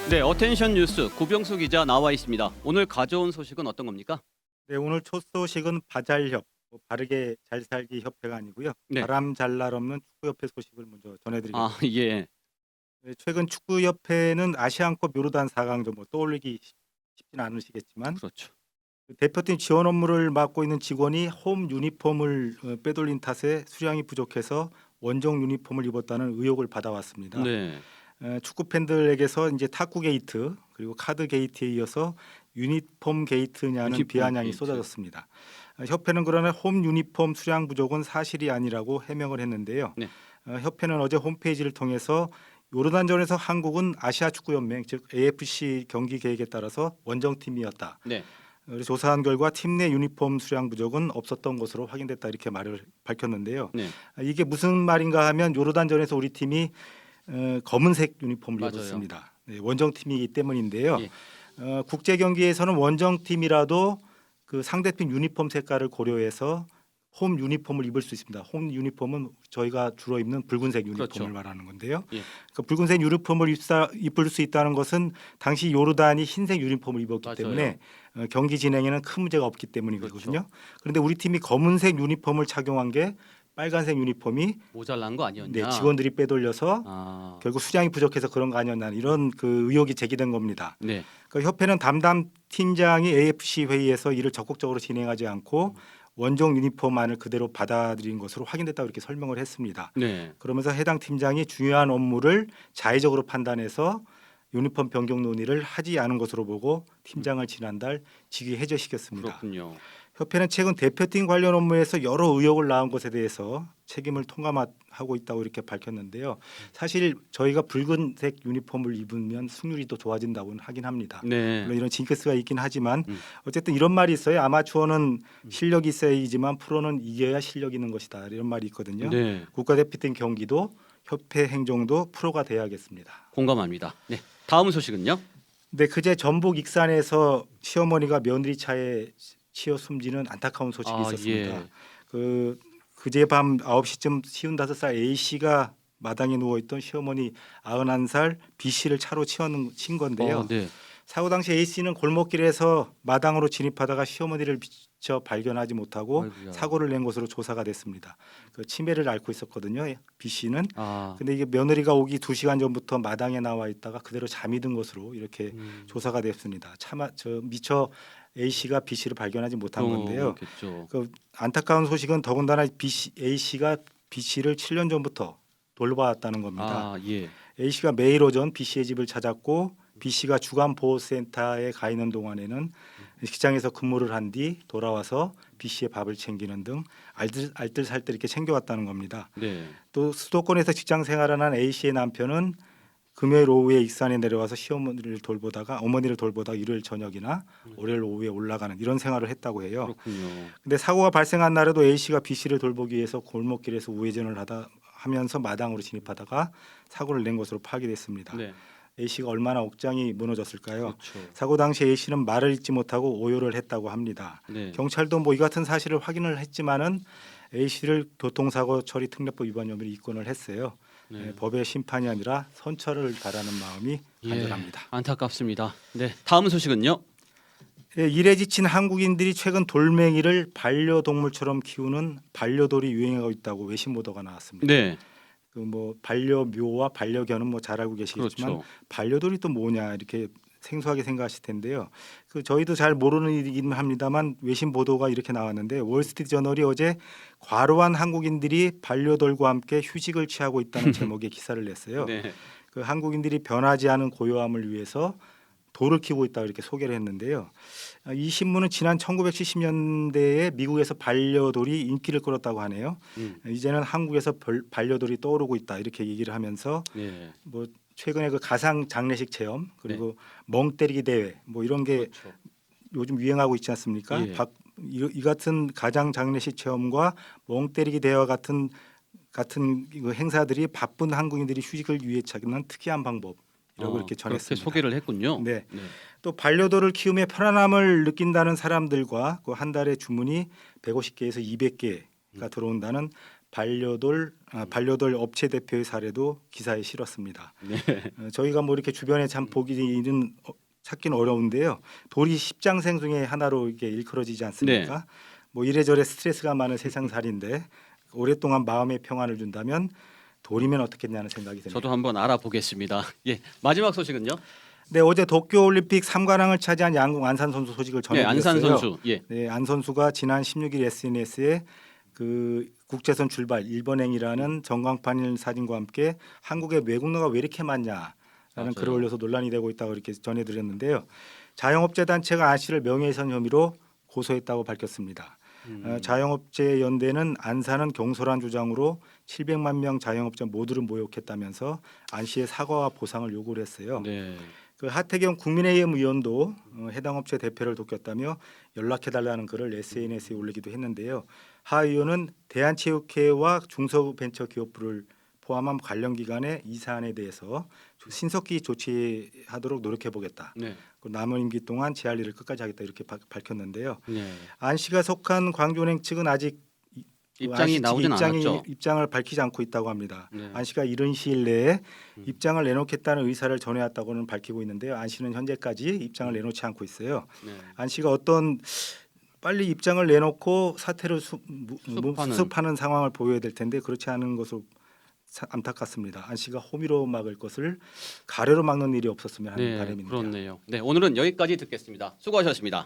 네, 어텐션 뉴스 구병수 기자 나와 있습니다. 오늘 가져온 소식은 어떤 겁니까? 네, 오늘 첫 소식은 바잘협, 바르게 잘 살기 협회가 아니고요. 네. 바람 잘 날 없는 축구협회 소식을 먼저 아, 전해드리겠습니다. 예. 네, 최근 축구협회는 아시안컵 요르단 4강전 떠올리기 쉽지는 않으시겠지만 그렇죠. 그 대표팀 지원 업무를 맡고 있는 직원이 홈 유니폼을 빼돌린 탓에 수량이 부족해서 원정 유니폼을 입었다는 의혹을 받아왔습니다. 네. 축구 팬들에게서 이제 탁구 게이트 그리고 카드 게이트에 이어서 유니폼 게이트냐는 유니폼 비아냥이 게이트. 쏟아졌습니다. 협회는 그러나 홈 유니폼 수량 부족은 사실이 아니라고 해명을 했는데요. 네. 협회는 어제 홈페이지를 통해서 요르단전에서 한국은 아시아 축구 연맹 즉 AFC 경기 계획에 따라서 원정팀이었다. 네. 그래서 조사한 결과 팀 내 유니폼 수량 부족은 없었던 것으로 확인됐다 이렇게 말을 밝혔는데요. 네. 이게 무슨 말인가 하면 요르단전에서 우리 팀이 검은색 유니폼을 맞아요. 입었습니다. 네, 원정팀이기 때문인데요. 예. 국제 경기에서는 원정팀이라도 그 상대팀 유니폼 색깔을 고려해서 홈 유니폼을 입을 수 있습니다. 홈 유니폼은 저희가 주로 입는 붉은색 유니폼을 그렇죠. 말하는 건데요. 예. 그 붉은색 유니폼을 입을 수 있다는 것은 당시 요르단이 흰색 유니폼을 입었기 맞아요. 때문에 경기 진행에는 큰 문제가 없기 때문이거든요. 그렇죠. 그런데 우리 팀이 검은색 유니폼을 착용한 게 빨간색 유니폼이 모자란 거 아니었냐? 네, 직원들이 빼돌려서 아, 결국 수량이 부족해서 그런 거 아니었나 이런 그 의혹이 제기된 겁니다. 네. 그 협회는 담당 팀장이 AFC 회의에서 이를 적극적으로 진행하지 않고 원정 유니폼안을 그대로 받아들인 것으로 확인됐다고 이렇게 설명을 했습니다. 네. 그러면서 해당 팀장이 중요한 업무를 자의적으로 판단해서 유니폼 변경 논의를 하지 않은 것으로 보고 팀장을 지난달 직위 해제시켰습니다. 그렇군요. 협회는 최근 대표팀 관련 업무에서 여러 의혹을 낳은 것에 대해서 책임을 통감하고 있다고 이렇게 밝혔는데요. 사실 저희가 붉은색 유니폼을 입으면 승률이 더 좋아진다고는 하긴 합니다. 네. 물론 이런 징크스가 있긴 하지만 음. 어쨌든 이런 말이 있어요. 아마추어는 실력이 있어야지만 프로는 이겨야 실력 있는 것이다. 이런 말이 있거든요. 네. 국가대표팀 경기도 협회 행정도 프로가 돼야겠습니다. 공감합니다. 네. 다음 소식은요? 근데 그제 전북 익산에서 시어머니가 며느리 차에 치여 숨지는 안타까운 소식이 있었습니다. 예. 그제 밤 9시쯤 55살 A 씨가 마당에 누워 있던 시어머니 91살 B 씨를 차로 친 건데요. 네. 사고 당시 A 씨는 골목길에서 마당으로 진입하다가 시어머니를 미처 발견하지 못하고 아이고야. 사고를 낸 것으로 조사가 됐습니다. 그 치매를 앓고 있었거든요. B 씨는. 아. 근데 이게 며느리가 오기 2시간 전부터 마당에 나와 있다가 그대로 잠이 든 것으로 이렇게 조사가 됐습니다. 차마 미처 A 씨가 B 씨를 발견하지 못한 건데요. 그렇겠죠. 그 안타까운 소식은 더군다나 A 씨가 B 씨를 7년 전부터 돌봐왔다는 겁니다. 아, 예. A 씨가 매일 오전 B 씨의 집을 찾았고 B 씨가 주간 보호센터에 가 있는 동안에는 직장에서 근무를 한 뒤 돌아와서 B 씨의 밥을 챙기는 등 알뜰살뜰 이렇게 챙겨왔다는 겁니다. 네. 또 수도권에서 직장 생활을 한 A 씨의 남편은 금요일 오후에 익산에 내려와서 어머니를 돌보다가 일요일 저녁이나 월요일 오후에 올라가는 이런 생활을 했다고 해요. 그렇군요. 근데 사고가 발생한 날에도 A 씨가 B 씨를 돌보기 위해서 골목길에서 우회전을 하면서 마당으로 진입하다가 사고를 낸 것으로 파악됐습니다. 네. A 씨가 얼마나 억장이 무너졌을까요? 그렇죠. 사고 당시 A 씨는 말을 잇지 못하고 오열을 했다고 합니다. 네. 경찰도 이 같은 사실을 확인을 했지만은 A 씨를 교통사고 처리 특례법 위반 혐의로 입건을 했어요. 네. 법의 심판이 아니라 선처를 바라는 마음이 간절합니다. 안타깝습니다. 네. 다음 소식은요? 일에 지친 한국인들이 최근 돌멩이를 반려동물처럼 키우는 반려돌이 유행하고 있다고 외신 보도가 나왔습니다. 네. 그 뭐 반려묘와 반려견은 잘 알고 계시겠지만 그렇죠. 반려돌이 또 뭐냐 이렇게 생소하게 생각하실 텐데요. 그 저희도 잘 모르는 일이긴 합니다만 외신 보도가 이렇게 나왔는데 월스트리트 저널이 어제 과로한 한국인들이 반려돌과 함께 휴식을 취하고 있다는 제목의 기사를 냈어요. 네. 그 한국인들이 변하지 않은 고요함을 위해서 돌을 키우고 있다 이렇게 소개를 했는데요. 이 신문은 지난 1970년대에 미국에서 반려돌이 인기를 끌었다고 하네요. 이제는 한국에서 반려돌이 떠오르고 있다 이렇게 얘기를 하면서 네. 뭐 최근에 그 가상 장례식 체험 그리고 멍 때리기 대회 뭐 이런 게 그렇죠. 요즘 유행하고 있지 않습니까? 예. 이 같은 가상 장례식 체험과 멍 때리기 대회와 같은 그 행사들이 바쁜 한국인들이 휴식을 위해 찾는 특이한 방법이라고 이렇게 그렇게 전했습니다. 소개를 했군요. 네. 또 반려돌을 키우며 편안함을 느낀다는 사람들과 그 한 달에 주문이 150개에서 200개가 들어온다는 반려돌 업체 대표의 사례도 기사에 실었습니다. 네. 저희가 뭐 이렇게 주변에 참 보기는 찾기는 어려운데요. 돌이 십장생 중에 하나로 이게 일컬어지지 않습니까? 네. 뭐 이래저래 스트레스가 많은 세상살이인데 오랫동안 마음의 평안을 준다면 돌이면 어떻겠냐는 생각이 듭니다. 저도 한번 알아보겠습니다. 예, 마지막 소식은요? 네, 어제 도쿄올림픽 3관왕을 차지한 양궁 안산 선수 소식을 네, 전해드렸어요. 안산 선수. 예. 네, 안 선수가 지난 16일 SNS에 그 국제선 출발 1번행이라는 전광판 사진과 함께 한국에 외국노가 왜 이렇게 많냐라는 맞아요. 글을 올려서 논란이 되고 있다고 이렇게 전해드렸는데요. 자영업자 단체가 안 씨를 명예훼손 혐의로 고소했다고 밝혔습니다. 자영업체 연대는 안산은 경솔한 주장으로 700만 명 자영업자 모두를 모욕했다면서 안 씨의 사과와 보상을 요구를 했어요. 네. 그 하태경 국민의힘 의원도 해당 업체 대표를 돕겠다며 연락해달라는 글을 SNS에 올리기도 했는데요. 하 의원은 대한체육회와 중소벤처기업부를 포함한 관련 기관의 이 사안에 대해서 신속히 조치하도록 노력해보겠다. 네. 남은 임기 동안 제 할 일을 끝까지 하겠다 이렇게 밝혔는데요. 네. 안 씨가 속한 광주은행 측은 아직 입장이 나오진 않았죠. 입장을 밝히지 않고 있다고 합니다. 네. 안 씨가 이른 시일 내에 입장을 내놓겠다는 의사를 전해왔다고는 밝히고 있는데요. 안 씨는 현재까지 입장을 내놓지 않고 있어요. 네. 안 씨가 어떤 빨리 입장을 내놓고 사태를 수습하는. 수습하는 상황을 보여야 될 텐데 그렇지 않은 것으로 안타깝습니다. 안 씨가 호미로 막을 것을 가래로 막는 일이 없었으면 하는 네, 바람입니다. 그렇네요. 네, 오늘은 여기까지 듣겠습니다. 수고하셨습니다.